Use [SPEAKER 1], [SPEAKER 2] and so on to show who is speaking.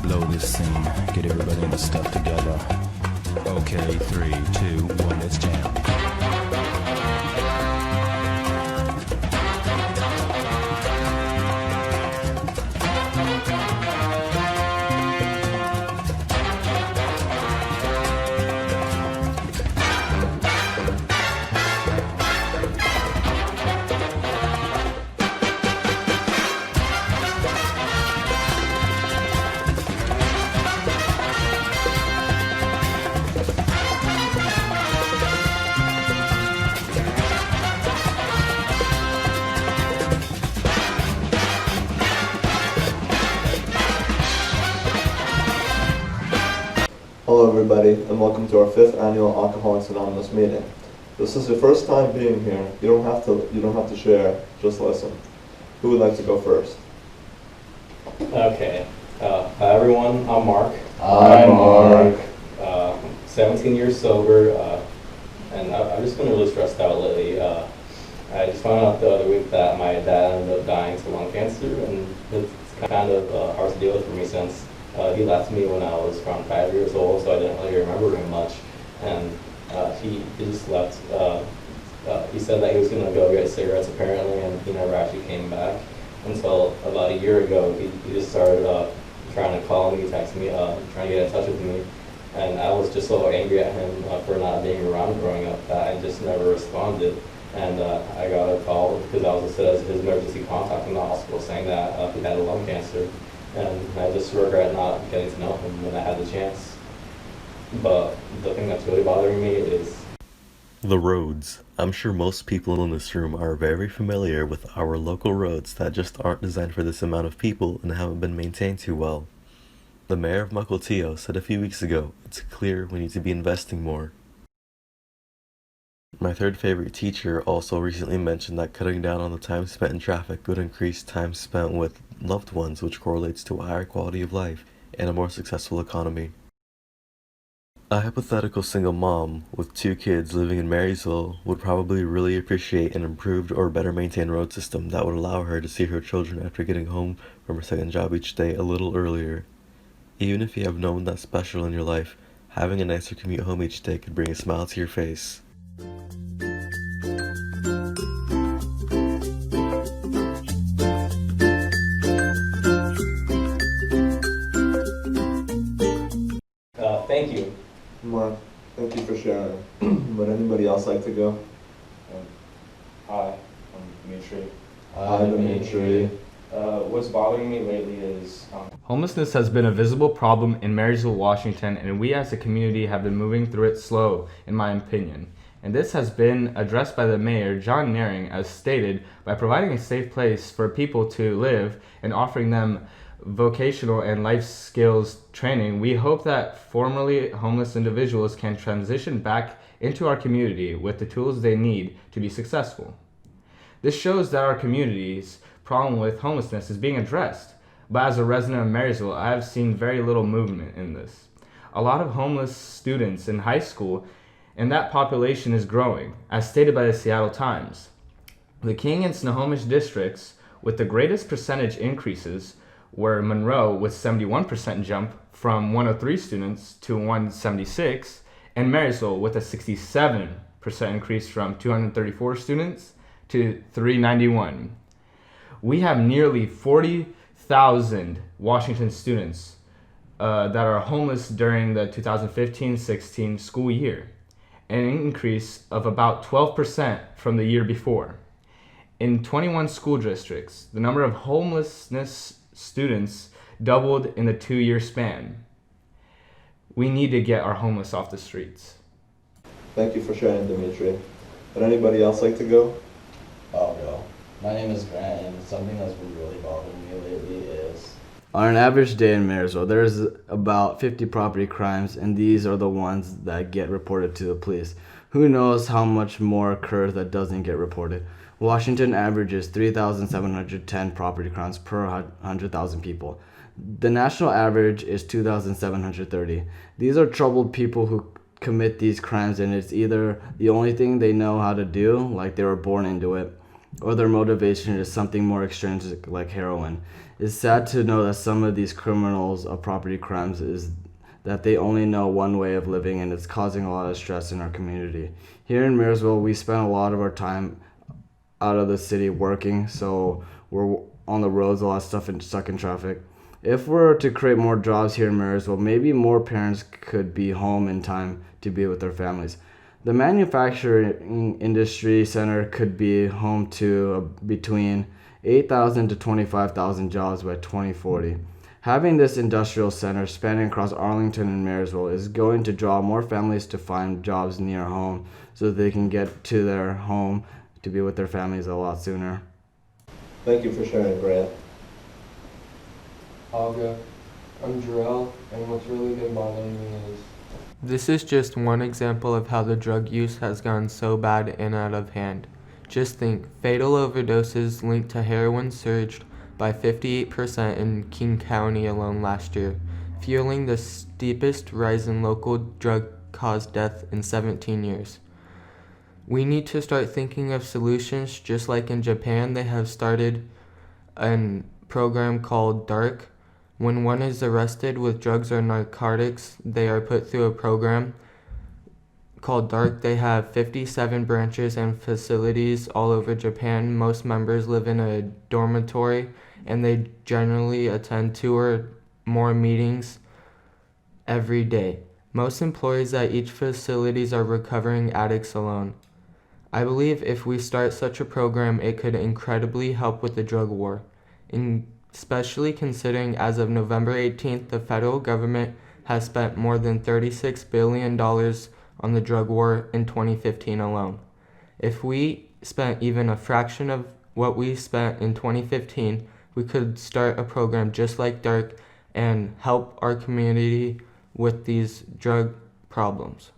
[SPEAKER 1] Load this scene. Get everybody in the stuff together. Okay, 3, 2, 1, let's jam.
[SPEAKER 2] Hello everybody, and welcome to our 5th annual Alcoholics Anonymous meeting. This is your first time being here. You don't have to share, just listen. Who would like to go first?
[SPEAKER 3] Okay. Hi everyone, I'm Mark.
[SPEAKER 2] Hi Mark.
[SPEAKER 3] 17 years sober, and I've just been really stressed out lately. I just found out the other week that my dad ended up dying to lung cancer, and it's kind of hard to deal with for me since he left me when I was around 5 years old, so I didn't really remember him much. And he just left. He said that he was going to go get cigarettes apparently, and he never actually came back until about a year ago. He just started trying to call me, text me, trying to get in touch with me. And I was just so angry at him for not being around growing up that I just never responded. And I got a call because I was listed as his emergency contact in the hospital saying that he had a lung cancer. And I just regret not getting to know him when I had the chance. But the thing that's really bothering me is
[SPEAKER 4] the roads. I'm sure most people in this room are very familiar with our local roads that just aren't designed for this amount of people and haven't been maintained too well. The mayor of Mukilteo said a few weeks ago, it's clear we need to be investing more. My third favorite teacher also recently mentioned that cutting down on the time spent in traffic would increase time spent with loved ones, which correlates to a higher quality of life and a more successful economy. A hypothetical single mom with 2 kids living in Marysville would probably really appreciate an improved or better maintained road system that would allow her to see her children after getting home from her second job each day a little earlier. Even if you have no one that special in your life, having a nicer commute home each day could bring a smile to your face.
[SPEAKER 3] thank you.
[SPEAKER 2] Mark, thank you for sharing. Would anybody else like to go?
[SPEAKER 5] Hi, I'm Dimitri.
[SPEAKER 2] Hi Dimitri.
[SPEAKER 5] What's bothering me lately is
[SPEAKER 6] Homelessness has been a visible problem in Marysville, Washington, and we as a community have been moving through it slow, in my opinion. And this has been addressed by the mayor, John Naring, as stated, by providing a safe place for people to live and offering them vocational and life skills training. We hope that formerly homeless individuals can transition back into our community with the tools they need to be successful. This shows that our community's problem with homelessness is being addressed, but as a resident of Marysville, I have seen very little movement in this. A lot of homeless students in high school, and that population is growing, as stated by the Seattle Times. The King and Snohomish districts with the greatest percentage increases were Monroe with 71% jump from 103 students to 176, and Marysville with a 67% increase from 234 students to 391. We have nearly 40,000 Washington students that are homeless during the 2015-16 school year, an increase of about 12% from the year before. In 21 school districts, the number of homelessness students doubled in the 2-year span. We need to get our homeless off the streets.
[SPEAKER 2] Thank you for sharing, Dimitri. Would anybody else like to go?
[SPEAKER 7] I'll go. My name is Grant, and something that's been really bothering me lately is
[SPEAKER 8] on an average day in Marysville, there's about 50 property crimes, and these are the ones that get reported to the police. Who knows how much more occurs that doesn't get reported? Washington averages 3,710 property crimes per 100,000 people. The national average is 2,730. These are troubled people who commit these crimes, and it's either the only thing they know how to do, like they were born into it, or their motivation is something more extrinsic like heroin. It's sad to know that some of these criminals of property crimes is that they only know one way of living, and it's causing a lot of stress in our community. Here in Marysville, we spend a lot of our time out of the city working, so we're on the roads, a lot of stuff and stuck in traffic. If we're to create more jobs here in Marysville, maybe more parents could be home in time to be with their families. The manufacturing industry center could be home to between 8,000 to 25,000 jobs by 2040. Having this industrial center spanning across Arlington and Marysville is going to draw more families to find jobs near home so that they can get to their home to be with their families a lot sooner.
[SPEAKER 2] Thank you for sharing, Grant.
[SPEAKER 9] Olga, I'm Jarrell, and what's really been bothering me is
[SPEAKER 10] This is just one example of how the drug use has gone so bad and out of hand. Just think, fatal overdoses linked to heroin surged by 58% in King County alone last year, fueling the steepest rise in local drug-caused death in 17 years. We need to start thinking of solutions just like in Japan. They have started a program called DARK. When one is arrested with drugs or narcotics, they are put through a program called DARK. They have 57 branches and facilities all over Japan. Most members live in a dormitory, and they generally attend 2 or more meetings every day. Most employees at each facilities are recovering addicts alone. I believe if we start such a program, it could incredibly help with the drug war. Especially considering as of November 18th, the federal government has spent more than $36 billion on the drug war in 2015 alone. If we spent even a fraction of what we spent in 2015, we could start a program just like DARK and help our community with these drug problems.